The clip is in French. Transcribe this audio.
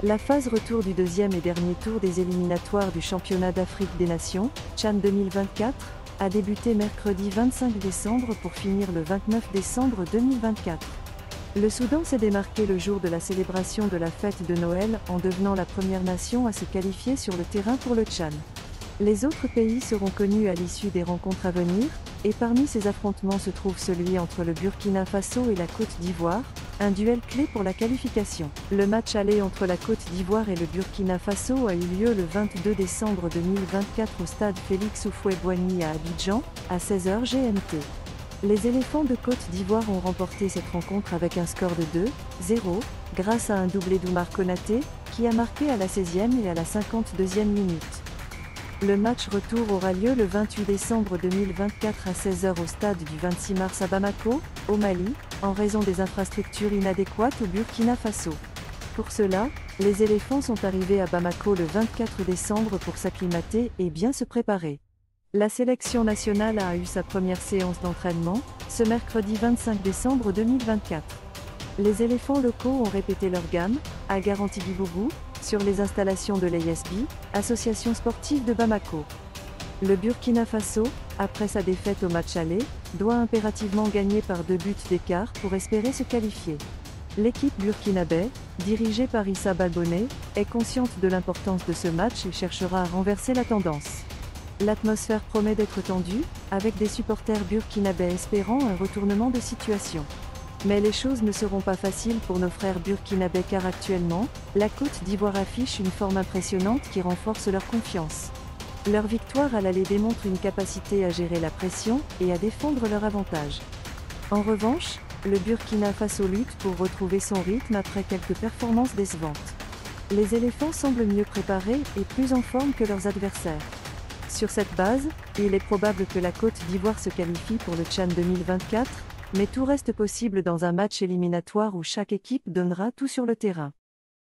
La phase retour du deuxième et dernier tour des éliminatoires du championnat d'Afrique des Nations, CHAN 2024, a débuté mercredi 25 décembre pour finir le 29 décembre 2024. Le Soudan s'est démarqué le jour de la célébration de la fête de Noël en devenant la première nation à se qualifier sur le terrain pour le CHAN. Les autres pays seront connus à l'issue des rencontres à venir, et parmi ces affrontements se trouve celui entre le Burkina Faso et la Côte d'Ivoire, un duel clé pour la qualification. Le match aller entre la Côte d'Ivoire et le Burkina Faso a eu lieu le 22 décembre 2024 au stade Félix Houphouët-Boigny à Abidjan, à 16 h GMT. Les éléphants de Côte d'Ivoire ont remporté cette rencontre avec un score de 2-0, grâce à un doublé d'Oumar Konaté, qui a marqué à la 16e et à la 52e minute. Le match retour aura lieu le 28 décembre 2024 à 16 h au stade du 26 mars à Bamako, au Mali, en raison des infrastructures inadéquates au Burkina Faso. Pour cela, les éléphants sont arrivés à Bamako le 24 décembre pour s'acclimater et bien se préparer. La sélection nationale a eu sa première séance d'entraînement, ce mercredi 25 décembre 2024. Les éléphants locaux ont répété leur gamme, à Garanti-Gibougou, sur les installations de l'ASB, association sportive de Bamako. Le Burkina Faso, après sa défaite au match aller, doit impérativement gagner par 2 buts d'écart pour espérer se qualifier. L'équipe burkinabé, dirigée par Issa Balbonné, est consciente de l'importance de ce match et cherchera à renverser la tendance. L'atmosphère promet d'être tendue, avec des supporters burkinabés espérant un retournement de situation. Mais les choses ne seront pas faciles pour nos frères burkinabés car actuellement, la Côte d'Ivoire affiche une forme impressionnante qui renforce leur confiance. Leur victoire à l'aller démontre une capacité à gérer la pression et à défendre leur avantage. En revanche, le Burkina Faso lutte pour retrouver son rythme après quelques performances décevantes. Les éléphants semblent mieux préparés et plus en forme que leurs adversaires. Sur cette base, il est probable que la Côte d'Ivoire se qualifie pour le CHAN 2024, mais tout reste possible dans un match éliminatoire où chaque équipe donnera tout sur le terrain.